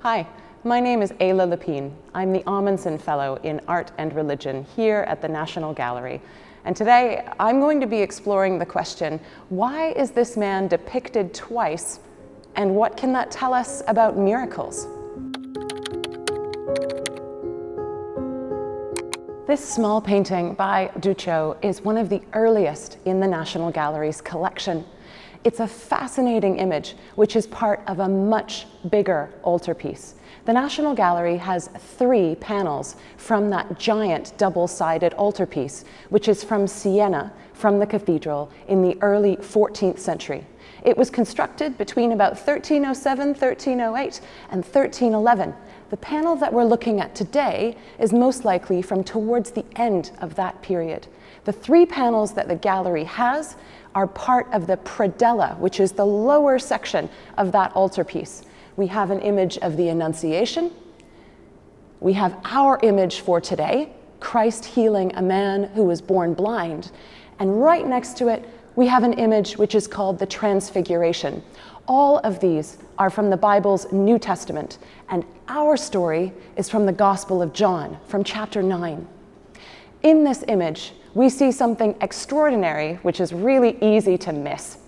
Hi, my name is Ayla Lapine. I'm the Amundsen Fellow in Art and Religion here at the National Gallery. And today I'm going to be exploring the question, why is this man depicted twice, and what can that tell us about miracles? This small painting by Duccio is one of the earliest in the National Gallery's collection. It's a fascinating image, which is part of a much bigger altarpiece. The National Gallery has 3 panels from that giant double-sided altarpiece, which is from Siena, from the cathedral, in the early 14th century. It was constructed between about 1307, 1308, and 1311. The panel that we're looking at today is most likely from towards the end of that period. The 3 panels that the gallery has are part of the predella, which is the lower section of that altarpiece. We have an image of the Annunciation. We have our image for today, Christ healing a man who was born blind. And right next to it, we have an image which is called the Transfiguration. All of these are from the Bible's New Testament, and our story is from the Gospel of John, from chapter 9. In this image, we see something extraordinary, which is really easy to miss,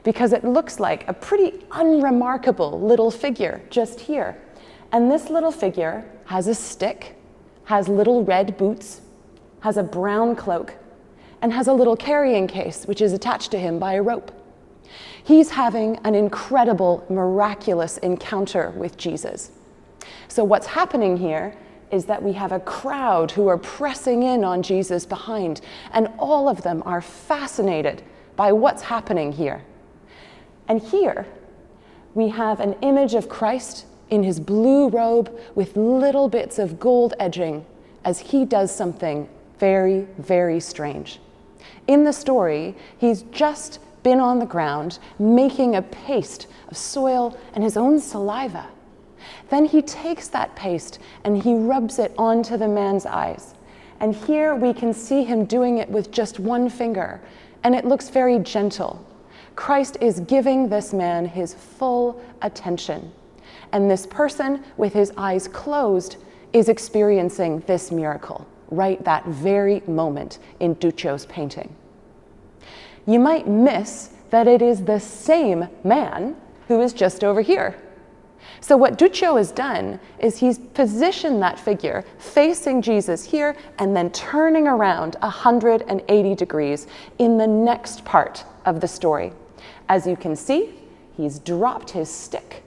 because it looks like a pretty unremarkable little figure just here. And this little figure has a stick, has little red boots, has a brown cloak, and has a little carrying case, which is attached to him by a rope. He's having an incredible, miraculous encounter with Jesus. So what's happening here is that we have a crowd who are pressing in on Jesus behind, and all of them are fascinated by what's happening here. And here we have an image of Christ in his blue robe with little bits of gold edging as he does something very, very strange. In the story, he's just been on the ground making a paste of soil and his own saliva. Then he takes that paste and he rubs it onto the man's eyes. And here we can see him doing it with just one finger, and it looks very gentle. Christ is giving this man his full attention. And this person with his eyes closed is experiencing this miracle right that very moment in Duccio's painting. You might miss that it is the same man who is just over here. So what Duccio has done is he's positioned that figure facing Jesus here and then turning around 180 degrees in the next part of the story. As you can see, he's dropped his stick.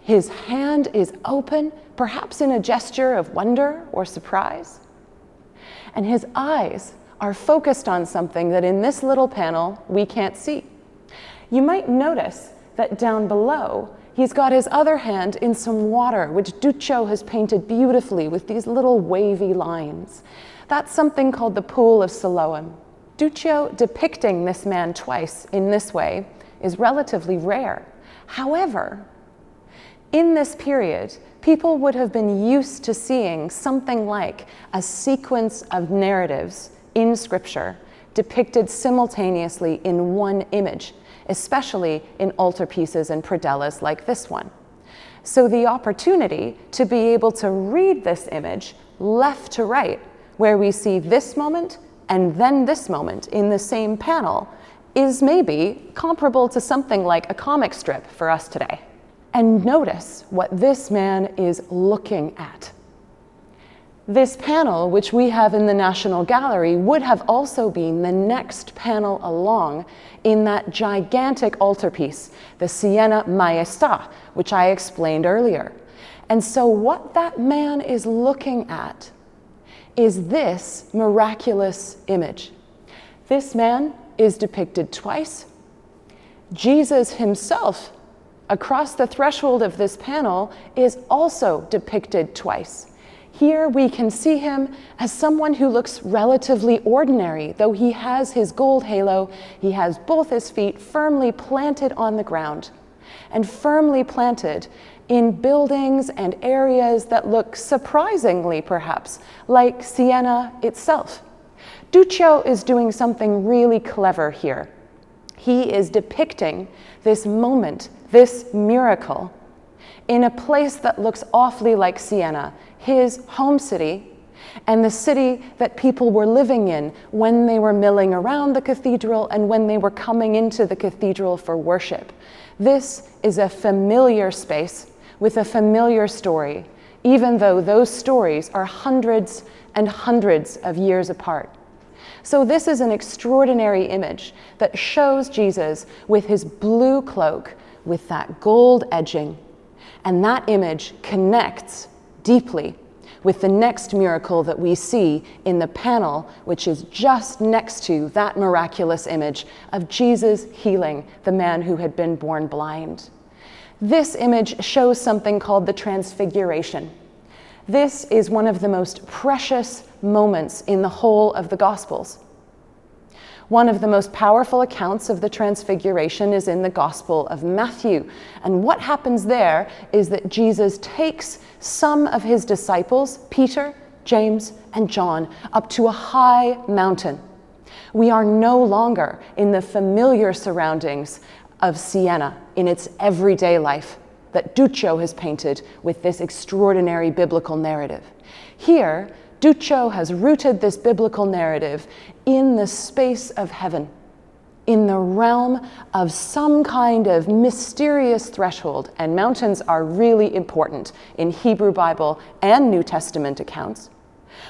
His hand is open, perhaps in a gesture of wonder or surprise. And his eyes are focused on something that in this little panel we can't see. You might notice that down below, he's got his other hand in some water, which Duccio has painted beautifully with these little wavy lines. That's something called the Pool of Siloam. Duccio depicting this man twice in this way is relatively rare. However, in this period, people would have been used to seeing something like a sequence of narratives in Scripture depicted simultaneously in one image, especially in altarpieces and predellas like this one. So the opportunity to be able to read this image left to right, where we see this moment and then this moment in the same panel, is maybe comparable to something like a comic strip for us today. And notice what this man is looking at. This panel, which we have in the National Gallery, would have also been the next panel along in that gigantic altarpiece, the Siena Maestà, which I explained earlier. And so what that man is looking at is this miraculous image. This man is depicted twice. Jesus himself, across the threshold of this panel, is also depicted twice. Here we can see him as someone who looks relatively ordinary, though he has his gold halo, he has both his feet firmly planted on the ground, and firmly planted in buildings and areas that look surprisingly, perhaps, like Siena itself. Duccio is doing something really clever here. He is depicting this moment, this miracle, in a place that looks awfully like Siena, his home city, and the city that people were living in when they were milling around the cathedral and when they were coming into the cathedral for worship. This is a familiar space with a familiar story, even though those stories are hundreds and hundreds of years apart. So this is an extraordinary image that shows Jesus with his blue cloak with that gold edging. And that image connects deeply with the next miracle that we see in the panel, which is just next to that miraculous image of Jesus healing the man who had been born blind. This image shows something called the Transfiguration. This is one of the most precious moments in the whole of the Gospels. One of the most powerful accounts of the Transfiguration is in the Gospel of Matthew. And what happens there is that Jesus takes some of his disciples, Peter, James, and John, up to a high mountain. We are no longer in the familiar surroundings of Siena in its everyday life that Duccio has painted with this extraordinary biblical narrative. Here, Duccio has rooted this biblical narrative in the space of heaven, in the realm of some kind of mysterious threshold, and mountains are really important in Hebrew Bible and New Testament accounts,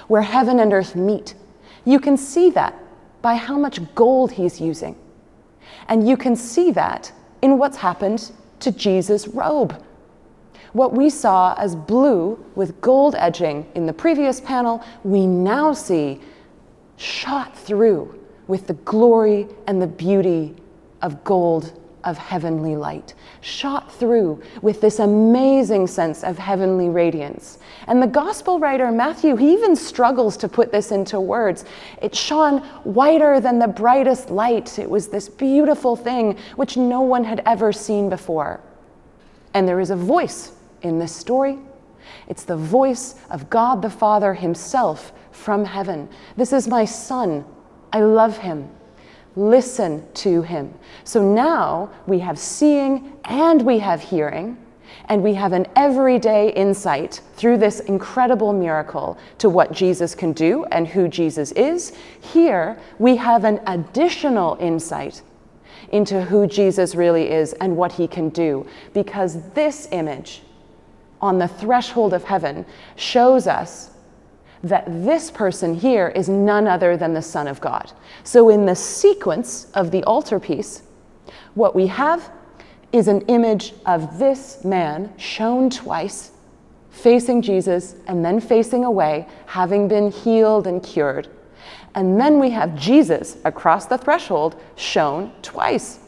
where heaven and earth meet. You can see that by how much gold he's using. And you can see that in what's happened to Jesus' robe. What we saw as blue with gold edging in the previous panel, we now see shot through with the glory and the beauty of gold, of heavenly light, shot through with this amazing sense of heavenly radiance. And the gospel writer Matthew, he even struggles to put this into words. It shone whiter than the brightest light. It was this beautiful thing which no one had ever seen before. And there is a voice in this story. It's the voice of God the Father himself from heaven. This is my son. I love him. Listen to him. So now we have seeing and we have hearing, and we have an everyday insight through this incredible miracle to what Jesus can do and who Jesus is. Here we have an additional insight into who Jesus really is and what he can do, because this image on the threshold of heaven shows us that this person here is none other than the Son of God. So in the sequence of the altarpiece, what we have is an image of this man shown twice, facing Jesus and then facing away, having been healed and cured. And then we have Jesus across the threshold shown twice,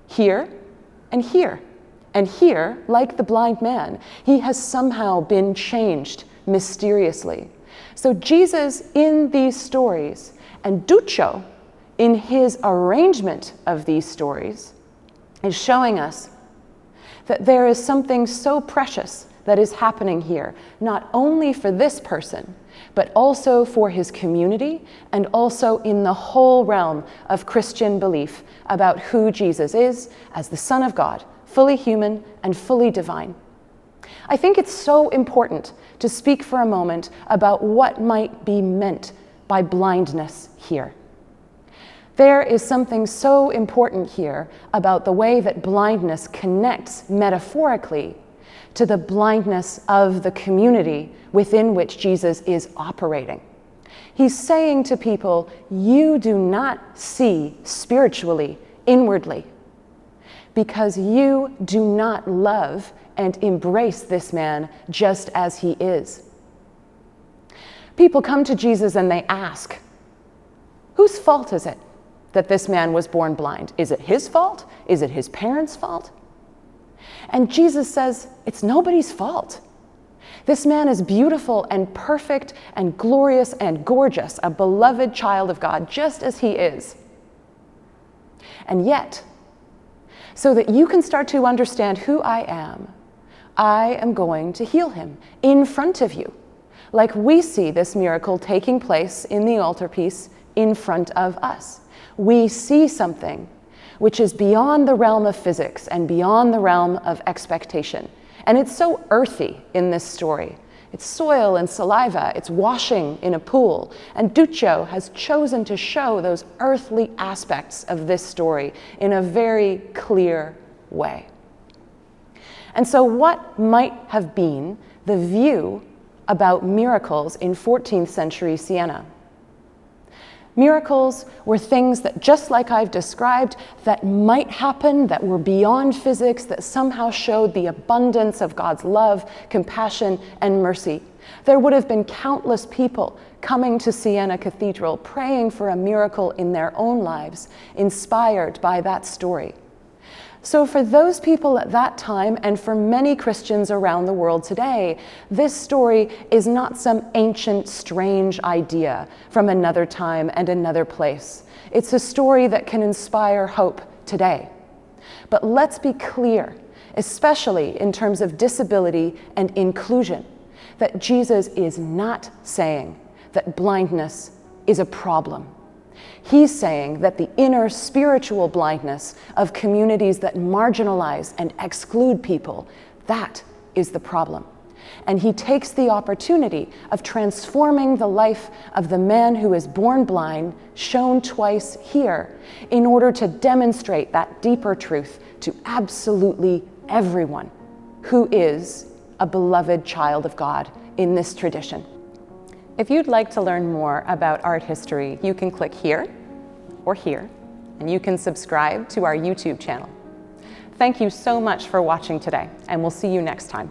here and here. And here, like the blind man, he has somehow been changed mysteriously. So Jesus in these stories, and Duccio in his arrangement of these stories, is showing us that there is something so precious that is happening here, not only for this person, but also for his community and also in the whole realm of Christian belief about who Jesus is as the Son of God, fully human and fully divine. I think it's so important to speak for a moment about what might be meant by blindness here. There is something so important here about the way that blindness connects metaphorically to the blindness of the community within which Jesus is operating. He's saying to people, you do not see spiritually, inwardly, because you do not love and embrace this man just as he is. People come to Jesus and they ask, whose fault is it that this man was born blind? Is it his fault? Is it his parents' fault? And Jesus says, it's nobody's fault. This man is beautiful and perfect and glorious and gorgeous, a beloved child of God, just as he is. And yet, so that you can start to understand who I am going to heal him in front of you. Like we see this miracle taking place in the altarpiece in front of us. We see something which is beyond the realm of physics and beyond the realm of expectation. And it's so earthy in this story. It's soil and saliva, it's washing in a pool. And Duccio has chosen to show those earthly aspects of this story in a very clear way. And so what might have been the view about miracles in 14th century Siena? Miracles were things that, just like I've described, that might happen, that were beyond physics, that somehow showed the abundance of God's love, compassion, and mercy. There would have been countless people coming to Siena Cathedral, praying for a miracle in their own lives, inspired by that story. So for those people at that time, and for many Christians around the world today, this story is not some ancient, strange idea from another time and another place. It's a story that can inspire hope today. But let's be clear, especially in terms of disability and inclusion, that Jesus is not saying that blindness is a problem. He's saying that the inner spiritual blindness of communities that marginalize and exclude people, that is the problem. And he takes the opportunity of transforming the life of the man who is born blind, shown twice here, in order to demonstrate that deeper truth to absolutely everyone who is a beloved child of God in this tradition. If you'd like to learn more about art history, you can click here or here, and you can subscribe to our YouTube channel. Thank you so much for watching today, and we'll see you next time.